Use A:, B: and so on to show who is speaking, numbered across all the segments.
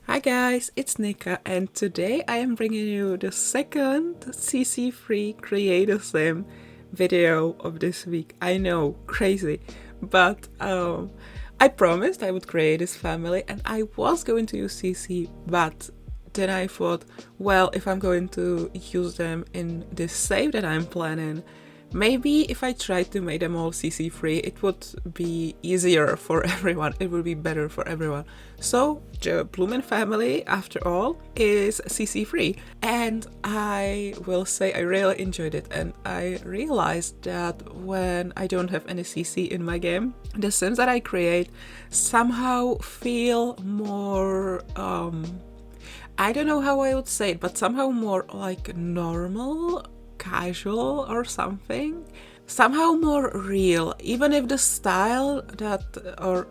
A: Hi guys, it's Nika and today I am bringing you the second CC-free Creator Sim video of this week. I know, crazy, but I promised I would create this family and I was going to use CC, but then I thought, well, if I'm going to use them in this save that I'm planning, maybe if I tried to make them all CC free, it would be easier for everyone. It would be better for everyone. So the Blumen family, after all, is CC free. And I will say I really enjoyed it. And I realized that when I don't have any CC in my game, the Sims that I create somehow feel more, I don't know how I would say it, but somehow more like normal, casual or something, somehow more real, even if the style that or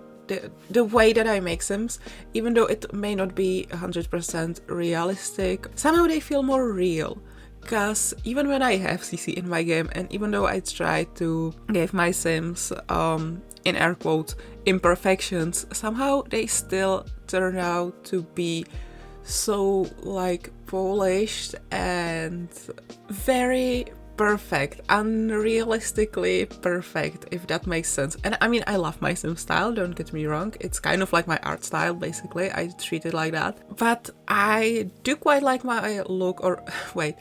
A: the way that I make Sims, even though it may not be 100% realistic, somehow they feel more real. Because even when I have CC in my game, and even though I try to give my Sims in air quotes imperfections, somehow they still turn out to be so like polished and very perfect, unrealistically perfect, if that makes sense. And I mean, I love my sim style, don't get me wrong, it's kind of like my art style basically, I treat it like that, but I do quite like my look, or wait,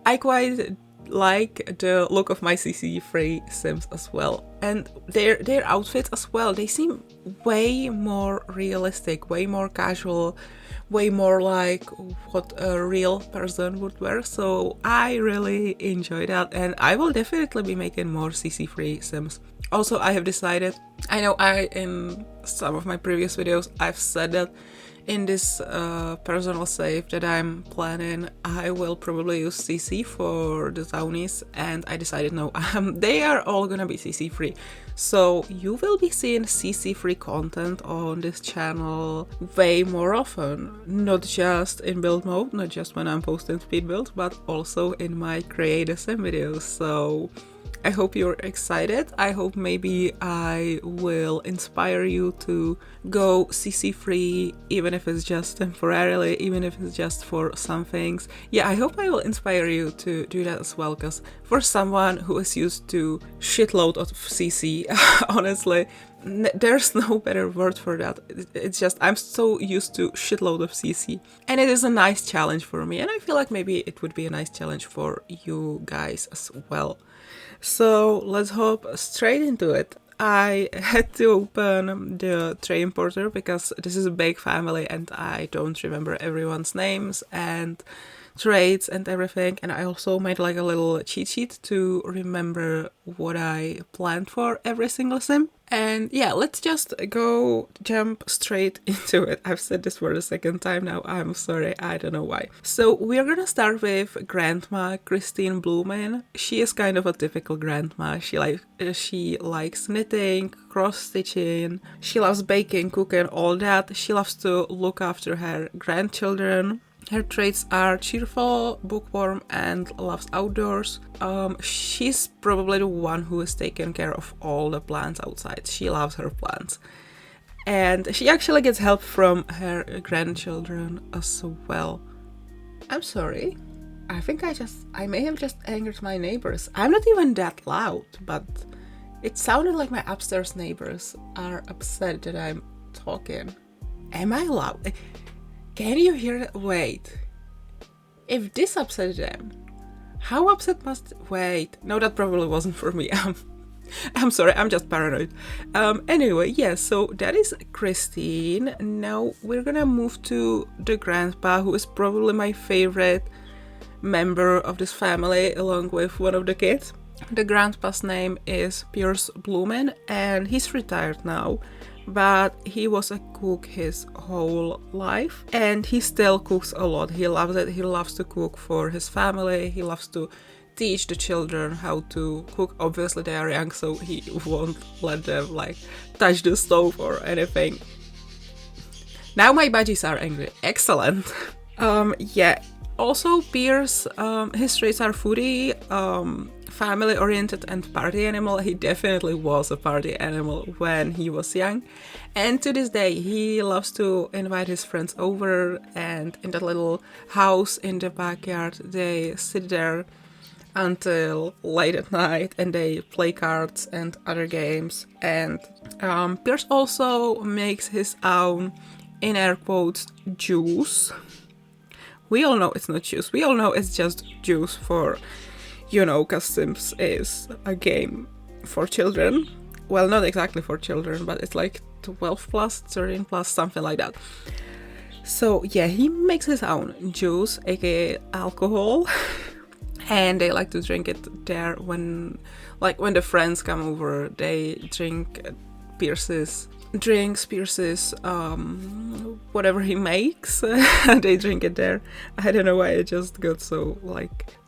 A: I quite like the look of my CC free Sims as well, and their outfits as well, they seem way more realistic, way more casual, way more like what a real person would wear. So I really enjoy that, and I will definitely be making more CC free Sims. Also, I have decided, I know in some of my previous videos I've said that in this personal save that I'm planning, I will probably use CC for the Zownies, and I decided no, they are all gonna be CC free. So you will be seeing CC free content on this channel way more often, not just in build mode, not just when I'm posting speed builds, but also in my creator sim videos. So I hope you're excited. I hope maybe I will inspire you to go CC free, even if it's just temporarily, even if it's just for some things. Yeah, I hope I will inspire you to do that as well, because for someone who is used to shitload of CC, honestly, there's no better word for that. It's just, I'm so used to shitload of CC. And it is a nice challenge for me, and I feel like maybe it would be a nice challenge for you guys as well. So let's hop straight into it. I had to open the tray importer because this is a big family and I don't remember everyone's names and traits and everything, and I also made like a little cheat sheet to remember what I planned for every single sim. And yeah, let's just jump straight into it. I've said this for the second time now, I'm sorry, I don't know why. So we're gonna start with Grandma Christine Blumen. She is kind of a typical grandma. She likes knitting, cross-stitching, she loves baking, cooking, all that. She loves to look after her grandchildren. Her traits are cheerful, bookworm, and loves outdoors. She's probably the one who is taking care of all the plants outside. She loves her plants. And she actually gets help from her grandchildren as well. I'm sorry. I think I may have just angered my neighbors. I'm not even that loud, but it sounded like my upstairs neighbors are upset that I'm talking. Am I loud? Can you hear that? Wait. If this upset them, how upset wait. No, that probably wasn't for me. I'm sorry, I'm just paranoid. Anyway, yeah, so that is Christine. Now we're gonna move to the grandpa, who is probably my favorite member of this family, along with one of the kids. The grandpa's name is Piers Blumen, and he's retired now, but he was a cook his whole life and he still cooks a lot. He loves it. He loves to cook for his family. He loves to teach the children how to cook. Obviously they are young, so he won't let them like touch the stove or anything. Now my budgies are angry. Excellent. Yeah, also Piers, his traits are foodie, family-oriented and party animal. He definitely was a party animal when he was young. And to this day, he loves to invite his friends over, and in that little house in the backyard, they sit there until late at night and they play cards and other games. And Pierce also makes his own, in air quotes, juice. We all know it's not juice. We all know it's just juice for, because Sims is a game for children. Well, not exactly for children, but it's like 12 plus, 13 plus, something like that. So yeah, he makes his own juice, aka alcohol. And they like to drink it there when the friends come over, they drink Pierce's whatever he makes. They drink it there. I don't know why it just got so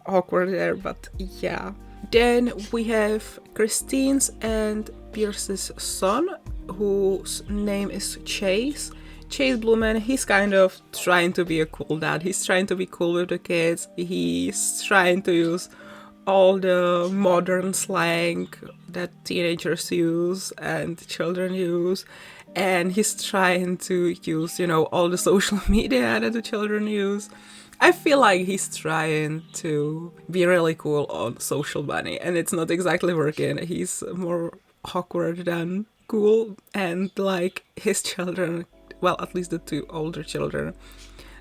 A: awkward there, but yeah. Then we have Christine's and Pierce's son, whose name is Chase. Chase Blumen, he's kind of trying to be a cool dad. He's trying to be cool with the kids. He's trying to use all the modern slang that teenagers use and children use. And he's trying to use, all the social media that the children use. I feel like he's trying to be really cool on Social Bunny, and it's not exactly working. He's more awkward than cool, and his children, well, at least the two older children,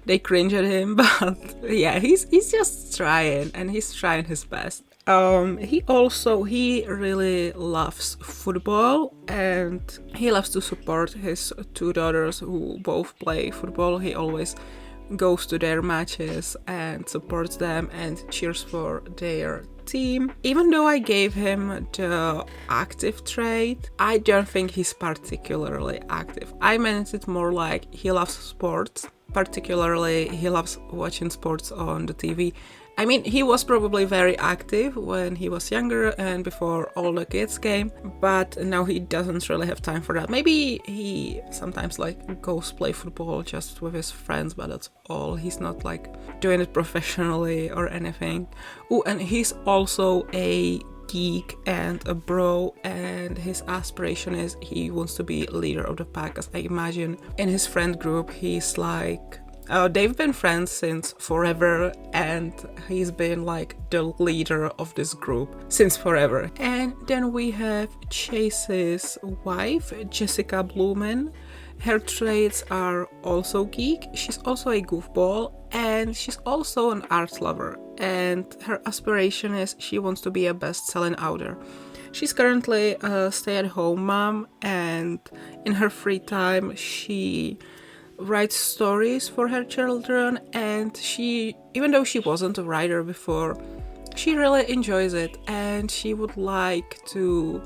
A: they cringe at him, but yeah, he's just trying, and he's trying his best. He really loves football, and he loves to support his two daughters who both play football. He always goes to their matches and supports them and cheers for their team. Even though I gave him the active trait, I don't think he's particularly active. I meant it more like he loves sports. Particularly, he loves watching sports on the TV. I mean, he was probably very active when he was younger and before all the kids came, but now he doesn't really have time for that. Maybe he sometimes goes play football just with his friends, but that's all. He's not doing it professionally or anything. Oh, and he's also a geek and a bro, and his aspiration is he wants to be leader of the pack, as I imagine. In his friend group, he's they've been friends since forever, and he's been the leader of this group since forever. And then we have Chase's wife, Jessica Blumen. Her traits are also geek. She's also a goofball, and she's also an art lover. And her aspiration is she wants to be a best-selling author. She's currently a stay-at-home mom, and in her free time, she writes stories for her children, and even though she wasn't a writer before, she really enjoys it, and she would like to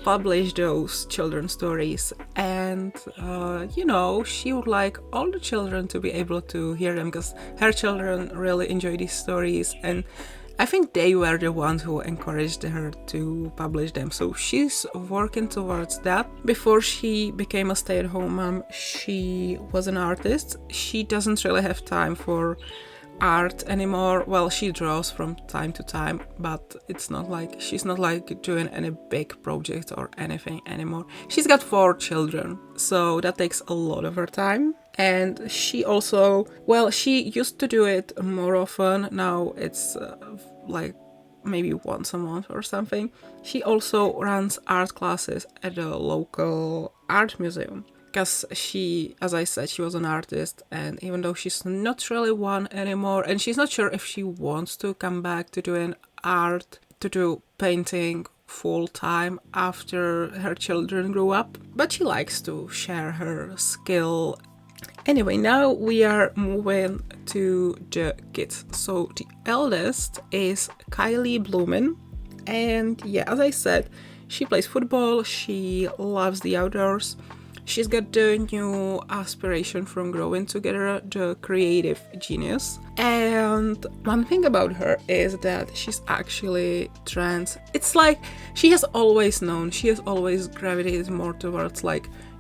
A: publish those children's stories, and she would like all the children to be able to hear them, because her children really enjoy these stories, and I think they were the ones who encouraged her to publish them. So she's working towards that. Before she became a stay-at-home mom, she was an artist. She doesn't really have time for art anymore. Well, she draws from time to time, but it's not she's not doing any big project or anything anymore. She's got 4 children, so that takes a lot of her time. And she also, she used to do it more often. Now it's maybe once a month or something. She also runs art classes at a local art museum, because she, as I said, she was an artist, and even though she's not really one anymore, and she's not sure if she wants to come back to doing art, to do painting full time after her children grew up, but she likes to share her skill. Anyway, now we are moving to the kids. So the eldest is Kylie Blumen, and yeah, as I said, she plays football, she loves the outdoors. She's got the new aspiration from growing together, the creative genius. And one thing about her is that she's actually trans. It's she has always known, she has always gravitated more towards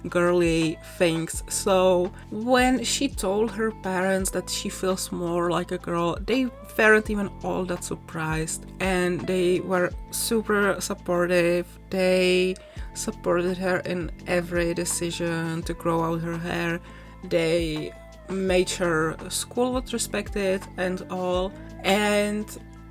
A: girly things. So when she told her parents that she feels more like a girl, they weren't even all that surprised, and they were super supportive. They supported her in every decision to grow out her hair. They made sure school was respected and all, and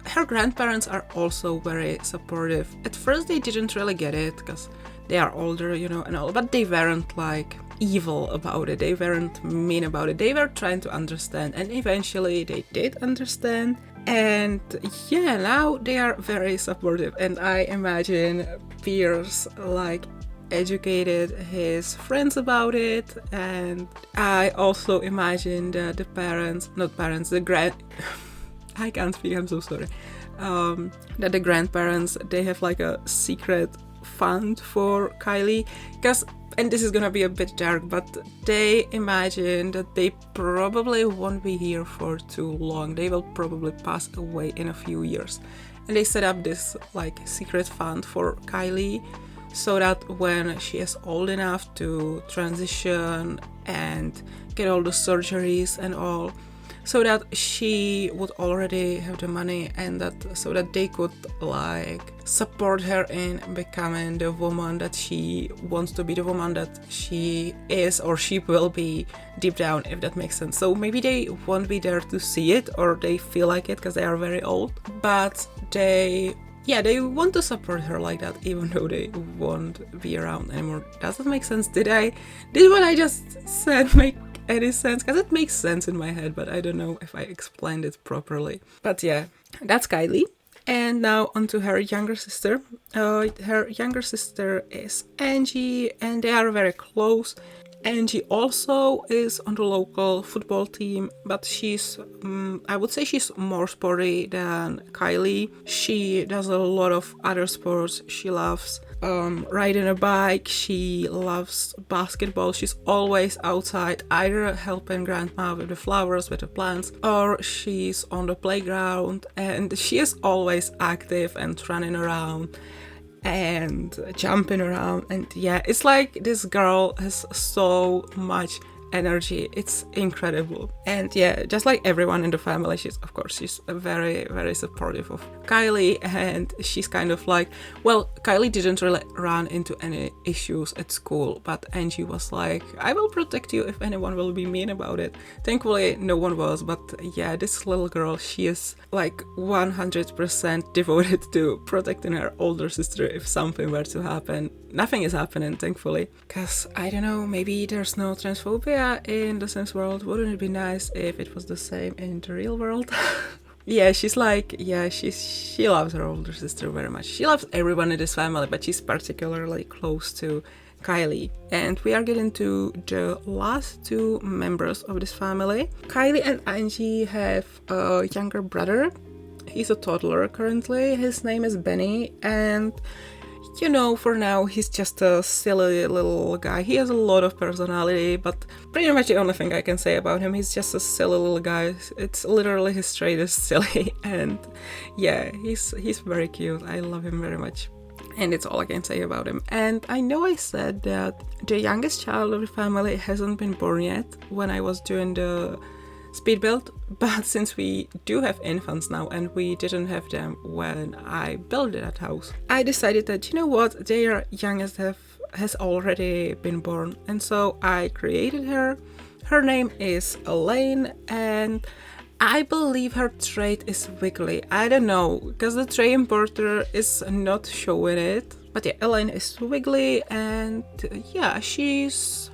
A: her grandparents are also very supportive. At first they didn't really get it because they are older, and all, but they weren't like evil about it. They weren't mean about it. They were trying to understand, and eventually they did understand. And yeah, now they are very supportive, and I imagine Pierce like educated his friends about it, and I also imagine that I can't speak, I'm so sorry. That the grandparents, they have like a secret fund for Kylie, and this is gonna be a bit dark, but they imagine that they probably won't be here for too long. They will probably pass away in a few years. And they set up this like secret fund for Kylie, so that when she is old enough to transition and get all the surgeries and all, so that she would already have the money, and so that they could like support her in becoming the woman that she wants to be, the woman that she is or she will be deep down, if that makes sense. So maybe they won't be there to see it, or they feel like it because they are very old, but they want to support her like that, even though they won't be around anymore. Does that make sense? Did what I just said make any sense? Because it makes sense in my head, but I don't know if I explained it properly. But yeah, that's Kylie. And now onto her younger sister. Her younger sister is Angie, and they are very close. Angie also is on the local football team, but she's, I would say she's more sporty than Kylie. She does a lot of other sports. She loves riding a bike. She loves basketball. She's always outside, either helping grandma with the flowers, with the plants, or she's on the playground, and she is always active and running around and jumping around. And yeah, it's like this girl has so much energy. It's incredible. And yeah, just like everyone in the family, she's very, very supportive of Kylie, and she's kind of like, well, Kylie didn't really run into any issues at school, but Angie was like, I will protect you if anyone will be mean about it. Thankfully no one was, but yeah, this little girl, she is like 100% devoted to protecting her older sister if something were to happen. Nothing is happening, thankfully, because I don't know, maybe there's no transphobia in the Sims world. Wouldn't it be nice if it was the same in the real world? Yeah, she loves her older sister very much. She loves everyone in this family, but she's particularly close to Kylie. And we are getting to the last two members of this family. Kylie and Angie have a younger brother. He's a toddler currently. His name is Benny, and for now, he's just a silly little guy. He has a lot of personality, but pretty much the only thing I can say about him, he's just a silly little guy. It's literally his trait is silly, and yeah, he's very cute. I love him very much, and it's all I can say about him. And I know I said that the youngest child of the family hasn't been born yet when I was doing the speed build, but since we do have infants now and we didn't have them when I built that house, I decided that, their youngest has already been born, and so I created her. Her name is Elaine, and I believe her trait is wiggly. I don't know, because the trait importer is not showing it, but yeah, Elaine is wiggly, and yeah, she's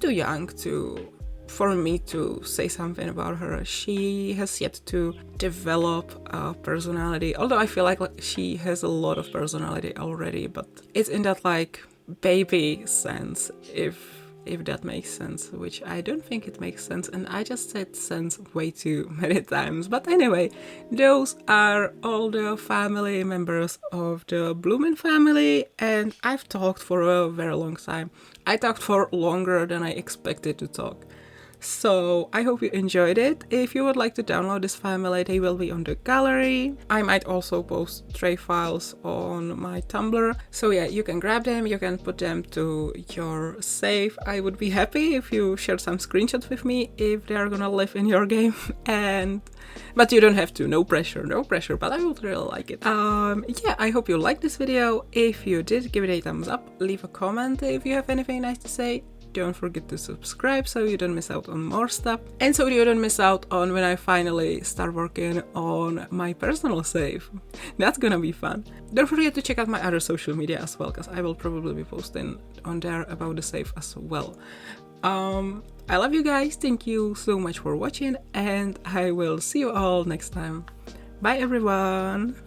A: too young for me to say something about her. She has yet to develop a personality, although I feel like she has a lot of personality already, but it's in that like baby sense, if that makes sense, which I don't think it makes sense, and I just said sense way too many times. But anyway, those are all the family members of the Bloomin' family, and I've talked for a very long time. I talked for longer than I expected to talk. So I hope you enjoyed it. If you would like to download this family, they will be on the gallery. I might also post tray files on my Tumblr. So yeah, you can grab them, you can put them to your save. I would be happy if you share some screenshots with me if they are gonna live in your game. But you don't have to, no pressure, but I would really like it. Yeah, I hope you liked this video. If you did, give it a thumbs up, leave a comment if you have anything nice to say. Don't forget to subscribe so you don't miss out on more stuff, and so you don't miss out on when I finally start working on my personal save. That's gonna be fun. Don't forget to check out my other social media as well, because I will probably be posting on there about the save as well. I love you guys, thank you so much for watching, and I will see you all next time. Bye everyone!